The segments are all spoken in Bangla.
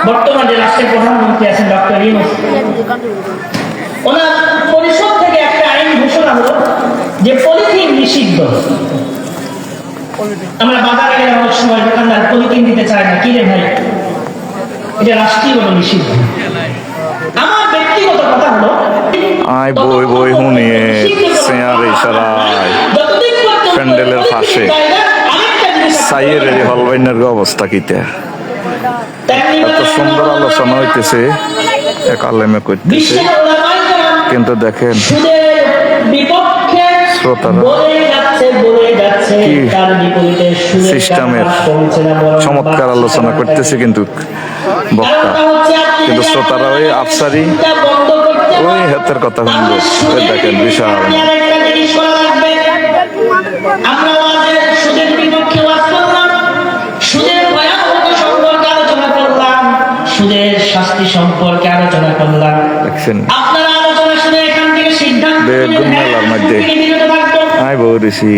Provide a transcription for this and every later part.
বর্তমানে রাষ্ট্রের প্রধানমন্ত্রী আছেন ডক্টর ইউনূস, ওনার পরিষদ থেকে একটা আইন ঘোষণা হলো যে পলিথিন নিষিদ্ধ। আমরা বাজারে গেলে অনেক সময় দোকানদার পলিথিন দিতে চায় না, কিনে ভাই এটা রাষ্ট্রীয় নিষিদ্ধ। আমার ব্যক্তিগত কথা হলো আয় বই বই শুনিয়ে চেয়ারে ইশারায় প্যান্ডেলের পাশে সাইয়ের হলবাইনের অবস্থা কিটা এত সুন্দর আলোচনা হইতেছে, এক আলেমে করতেছে, কিন্তু দেখেন শ্রোতারা কি সিস্টেমের চমৎকার আলোচনা করতেছে, কিন্তু বক্তা কিন্তু শ্রোতারা ওই আফসারি ওই হাতের কথা শুনলো। দেখেন বিশাল সুদের শাস্তি সম্পর্কে আলোচনা করলাম। আপনারা আলোচনা শুনে এখান থেকে সিদ্ধান্ত মেলার মধ্যে আই বলেছি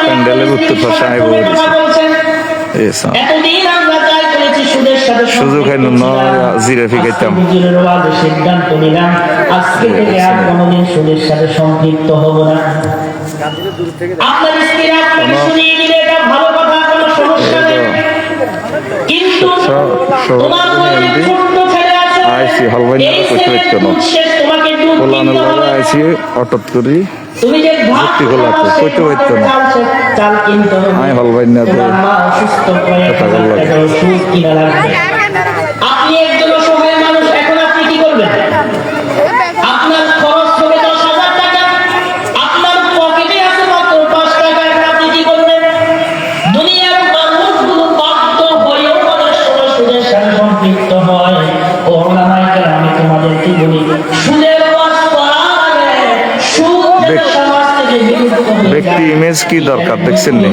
প্যান্ডেলের উত্তর পাশে আই বলেছি সুযোগ হয় জিরে ফিকাইতাম সিদ্ধান্ত নিলাম আজকে থেকে আর কোনোদিন সুদের সাথে সম্পৃক্ত হব না। আপনার স্ত্রীরা আপনাকে শুনিয়ে দিলে এটা ভালো কথা, কোনো সমস্যা নেই, কিন্তু তোমার মধ্যে ছোট্ট ছেলে আছে আইসি হলবাই করতে হইতো না পোলানোর লাগে আইসি অটত করি তুমি যে ভর্তি করলাম কইতে হইতো না চাল কিনতে হবে, আমি হলবাই না তো মা অসুস্থ হয়ে ওষুধ কিনা লাগবে। আপনি একজন অসহায় মানুষ, এখন আপনি কি করবেন? আপনার খরচ হবে 10,000 টাকা, আপনার পকেটে আছে মাত্র 5 টাকা, এখন আপনি কি করবেন? দুনিয়ার মানুষগুলো বাধ্য হয়েও অনেক সময় সুদের সাথে সম্পৃক্ত হয়। ও ওলামায়ে কেরাম, আমি তোমাদেরকে বলি সুদের ওয়াজ করা মানে সুদ সমাজ থেকে বিলুপ্ত হয়ে যায়। ব্যক্তি ইমেজ কি দরকার দেখছেন নি?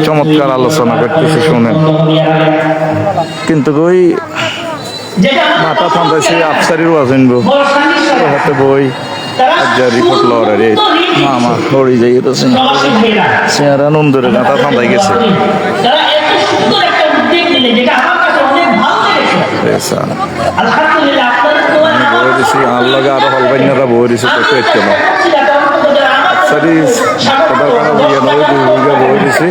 চমৎকার আলোচনা করতেছে শুনেন, কিন্তু ওই মাথা ঠান্ডাইছে আফসারির ওয়াজেন হাতে বই রিপোর্ট লড়ে রে মামা হরি যাই চেহারা নন্দরে মাথা ঠান্ডাই গেছে। আল্লাহ আরো হলবাইনারা বই দিছে তো একটু না আফসারি বই দিছে।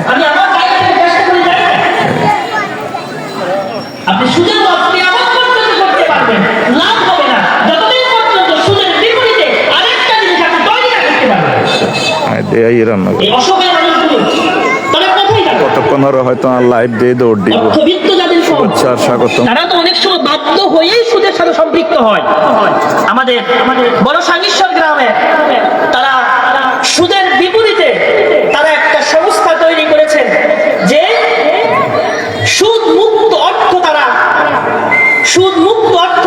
আপনি সুদের আপনি এমন করতে পারবেন, লাভ হবে না যতদিন পর্যন্ত সুদের বিপরীতে আরেকটা জিনিস আপনি তৈরি করতে পারবেন। এই রান্না এই অসহায় মানুষগুলো তবে কোথায় যাবে? কতক্ষণ আর হয়তো লাইভ দিয়ে দৌড় দিব। অর্থবিত্ত যাদের শুভেচ্ছা স্বাগত, তারা তো অনেক সময় বাধ্য হয়েই সুদের সাথে সম্পৃক্ত হয়। আমাদের বড় সাঙ্গীশ্বর গ্রামে তারা সুদের বিপরীতে তারা একটা সংস্থা তৈরি করেছেন যে সুদ মুক্ত অর্থ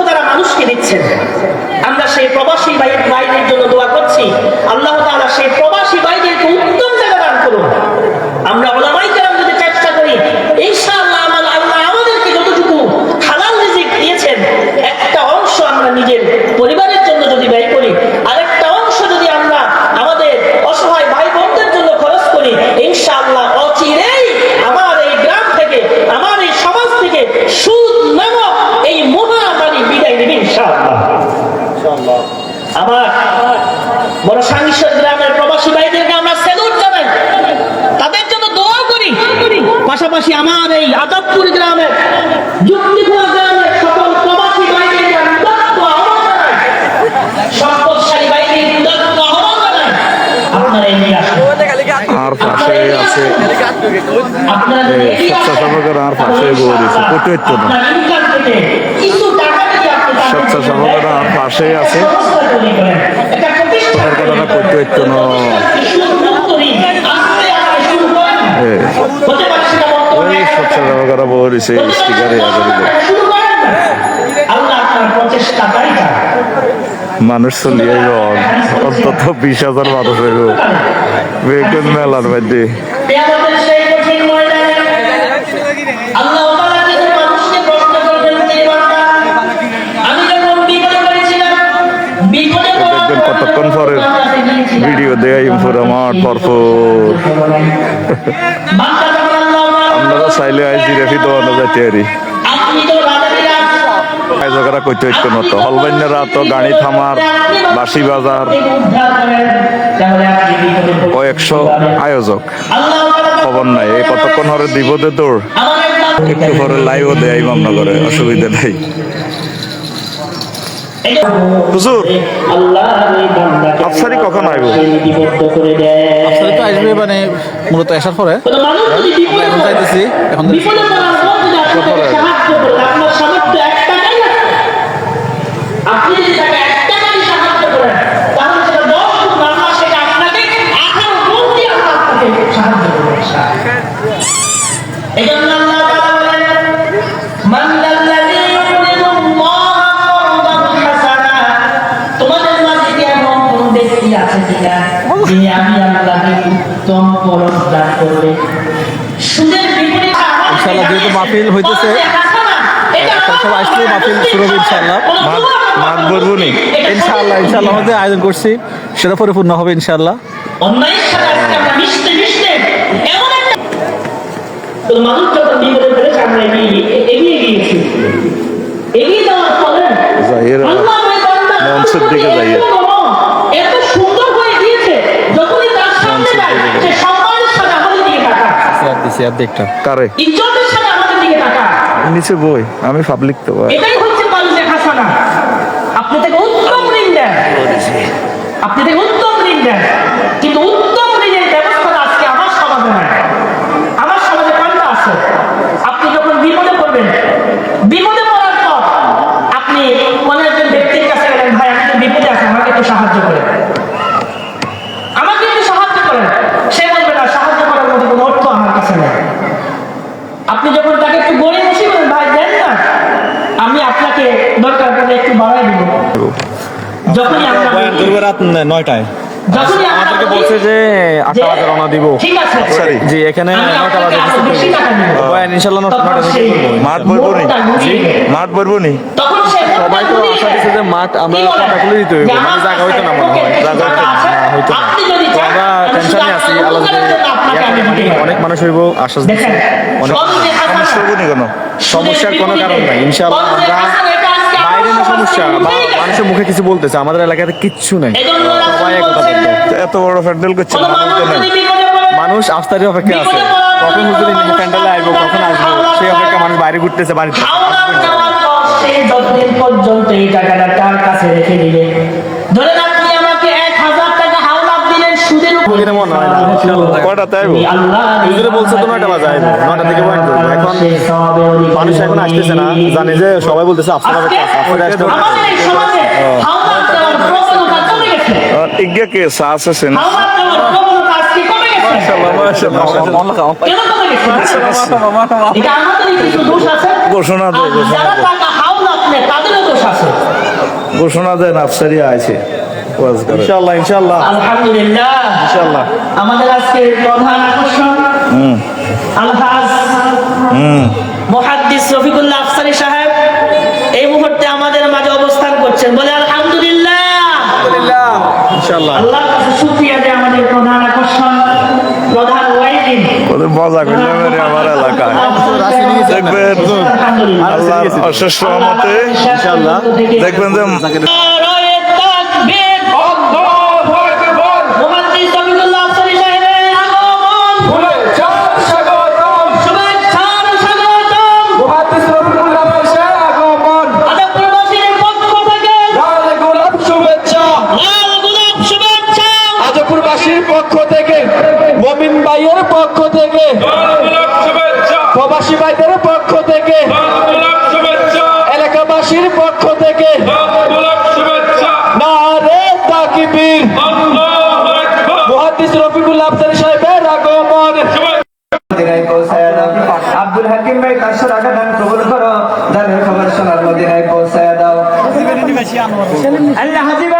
তারা মানুষকে দিচ্ছেন। আমরা সেই প্রবাসী ভাইদের জন্য দোয়া করছি, আল্লাহ তাআলা সেই প্রবাসী ভাইদেরকে উত্তম জায়গা দান করুন। আমরা উলামায়ে কেরাম যদি চেষ্টা করি, ইনশাআল্লাহ আল্লাহ আমাদেরকে যতটুকু হালাল রিজিক দিয়েছেন একটা অংশ আমরা নিজের পরিবারের জন্য যদি ব্যয় করি, আরেকটা অংশ যদি আমরা আমাদের অসহায় ভাই বোনদের জন্য খরচ করি, ইনশাআল্লাহ অচিরেই আমার এই গ্রাম থেকে, আমার এই সমাজ থেকে সুদ নামক এই মহামারী বিদায় নেবে ইনশাআল্লাহ। আমার বড় সাঙ্গীশ্বর গ্রামের প্রবাসী ভাইদেরকে আমরা স্যালুট জানাই, তাদের জন্য দোয়া করি। পাশাপাশি আমার এই আজাদপুর গ্রামের যুক্তিপুরা গ্রামের সকল প্রবাসী ভাইদেরকে আমি উদাত্ত আহ্বান জানাই, সম্পদশালী ভাইদের উদাত্ত আহ্বান জানাই, আপনারা এগিয়ে আসুন। আর পাশে আছে স্বেচ্ছাসেবকের আর পাশে বই দিচ্ছে কত না স্বেচ্ছাসেবকের আর পাশে আছে সরকারের করতে না ওই স্বেচ্ছাসেবকেরা বই দিচ্ছে স্টিকারে মানুষ চলিয়ে অন্তত 20,000 মানুষ হইব বেগুন মেলার মধ্যে। দেখবেন কতক্ষণ পরে ভিডিও দেয় পুরো মাঠ ভরপুর। আপনারা চাইলে আজ জিরাফি দোয়ানো যাইতে আরি আপনি তো রাজারা আয়োজকরা কইতে হইতো না তো হলবাইনেরা তো গাড়ি থামার বাসি বাজার উদ্ধার করেন তাহলে আপনি বিপদে পড়বেন। কয়েকশো আয়োজক আল্লাহ খবর নাই এই কতক্ষণ হরে বিপদে দৌড় আমাদের একটু পরে লাইভও দেয় ইমামনগরে অসুবিধা নেই হুজুর আল্লাহ এই বান্দাকে আফসারি কখন আইব বিপদ করে দেয়। আফসারি তো আসবে মানে মূলত আসার পরে কোনো মানুষ যদি বিপদে এখন পড়ে, যাইতেছি এখন বিপদে পড়ার পর যদি আপনাকে সাহায্য করে, আপনার সামর্থ্য 1 টাকাই না, আপনি যদি তাকে 1 টাকাই সাহায্য করেন, তাহলে সেটা 10 গুণ আল্লাহ সেটা আপনাকে 18 গুণ দিয়ে আল্লাহ আপনাকে সাহায্য করবে। এজন্য আল্লাহ তাআলা বলেন, মান যাল্লাযী ইউরিদু আল্লাহ করদান হাসানা, তোমাদের মাঝে কি এমন কোন ব্যক্তি আছে কিনা যিনি আমি আল্লাহকে উত্তম করজ দান করবে। সুদের বিপরীতে ইনশাআল্লাহ যেহেতু মাহফিল হইতেছে, সব আসলে মাহফিল শুরু হবে ইনশাআল্লাহ। মাঠ বলবো নি ইনশাআল্লাহ আমাদের আয়োজন করছি, সেটা পরিপূর্ণ হবে ইনশাআল্লাহ। অন্যায়ের সাথে আজকে আমরা মিশতে মিশতে এমন একটা তো মানুষ যখন বিপদে পড়েছে আমরা এগিয়ে গিয়েছি। এগিয়ে যাওয়ার ফলে যাইয়ের আল্লাহ ওই বান্দা মঞ্চের দিকে যাইয়ে। এত সুন্দর হয়ে গিয়েছে, যখনই তার সামনে যায় সে সম্মানের সাথে আমাদের দিকে তাকায়, আর দেখটা কারে ইজ্জতের সাথে আমাদের দিকে তাকায়। নিচে বই আমি পাবলিক তো ভাই এটাই হচ্ছে মানুষে হাসানা। আপনি থেকে উত্তম ঋণ দেন, আপনি থেকে উত্তম ঋণ দেন, কিন্তু উত্তম ঋণের ব্যবস্থা আজকে আমার সমাজে নাই। আমার সমাজে কোনটা আছে? আপনি যখন বিপদে পড়বেন, বিপদে পড়ার পর আপনি কোন একজন ব্যক্তির কাছে গেলেন, ভাই আমি তো বিপদে আছি, আমাকে একটু সাহায্য করেন, আমাকে একটু সাহায্য করেন। সে বলবে না, সাহায্য করার মতো কোনো অর্থ আমার কাছে নেই। আপনি যখন তাকে একটু গড়ে বসি বলেন, ভাই দেন না, আমি আপনাকে দরকার পড়লে একটু বাড়াই দিব। যখনই আমরা রাত 9টায় যখনই আমরা আমাদেরকে বলছে যে 8টা বাজে রওনা দিব। ঠিক আছে আফসারি জি এখানে আমি 9টা আপনাকে বাজে আরো বেশি টাকা দিব। বয়ান ইনশাআল্লাহ তখন 9টা থেকে সেই করবো। মাঠ বলবো নি মোড়টা ঘুরিয়ে দেয়। মাঠ বলবো নি তখন সে সবাই তো মোড়টা আশা দিছে যে মাঠ আমরা কি বলে? কথা বলে দিতে হইব, যে আমার মানে জায়গা হইতো না মনে হয়, কাছে জায়গা টাকা আছে, হইতো না। আপনি যদি তো চান, আমরা আমি শুধু টেনশনে আছি, আপনার আল্লাহ উপকারের জন্য আপনাকে আমি দিতে পারি। অনেক মানুষ হইব আশ্বাস দিচ্ছে। দেখেন, অনেক কমজে হাসানা, সমস্যা হবো নি কেন সমস্যার কোনো কারণ নাই ইনশাআল্লাহ। কমজে আমরা হাসানা, এটা আজকে আমার বাইরে না সমাজ সমস্যা থেকে বা উঠেই গেছে। মানুষের মুখে কিছু বলতেছে, আমাদের এলাকাতে কিচ্ছু নাই, এজন্য রাসূল সবাই একতা বলছেন, বলতে। এত বড় প্যান্ডেল করছে কোনো মানুষ মানুষ তো নাই যদি বিপদে পড়ে, মানুষ আফতারি অপেক্ষা আছে, কখন হুজুর নিজে প্যান্ডেলে আসবো, কখন আসবো সেই অপেক্ষা মানুষ বাইরে ঘুরতেছে, বাড়িতে হাওড়া যাওয়ার পর সে যতদিন পর্যন্ত এই টাকাটা তার কাছে রেখে দিলে, ধরেন আপনি আমাকে 1000 টাকা হাওলাত দিলেন সুদের উপর, ওদের মনে হয় না কয়টা তাই তুমি আল্লাহ হুজুরে বলছে তো 9টা বাজে আইবো, 9টা থেকে বয়ান করবো। এখন সে সবের অধিকারী। মানুষ এখন আসতেছে না, জানে যে সবাই বলতেছে আফতার আজকে অপেক্ষা, আফতারে আসতে হবে। আমাদের এই সমাজে হাওলাত দেওয়ার প্রবণতা কমে গেছে। ইজ্ঞা কে সাস আছেন হাওলাত দেওয়ার প্রবণতা আজকে কমে গেছে। কেন কমে গেছে? এটা আমাদেরই কিছু দোষ আছে। ঘোষণা দেয়, আর ঘোষণা যারা দেয়। টাকা হাওলাত নেয় তাদেরও দোষ আছে। ঘোষণা দেন আফসারি আছে ওয়াজ করে ইনশাআল্লাহ আলহামদুলিল্লাহ, ইনশাআল্লাহ। আমাদের আজকের প্রধান আকর্ষণ আলহাজ মুহাদ্দিস রফিকুল্লাহ আফসারী সাহেব এই মুহূর্তে আমাদের মাঝে অবস্থান করছেন। বলে আলহামদুলিল্লাহ, ইনশাআল্লাহ। আল্লাহর কাছে শুকরিয়া যে আমাদের প্রধান আকর্ষণ, প্রধান ওয়াইদিন ওদের মজা করলে মেরে আমার এলাকায় দেখবেন আল্লাহর অশেষ রহমতে ইনশাআল্লাহ দেখবেন যে নারায়ে তাকবীর, মুহাদ্দিস রফিকুল্লাহ আফসারী সাহেবের আগমন, শুভেচ্ছার স্বাগতম, আদবপুরবাসীর পক্ষ থেকে লাল গোলাপ শুভেচ্ছা, আজপুরবাসীর পক্ষ থেকে, মমিন ভাইয়ের পক্ষ থেকে, প্রবাসী ভাইদের পক্ষ থেকে, এলাকাবাসীর পক্ষ থেকে নারে তাকবীর, মুহাদ্দিস রফিকুল্লাহ আফসারী সাহেবের আগমন। আব্দুল হাকিম ভাই 500 টাকা দান কবুল করো, দানের খবর শোনার মদিনায় পৌঁছায় দাও। আল্লাহ হাজিব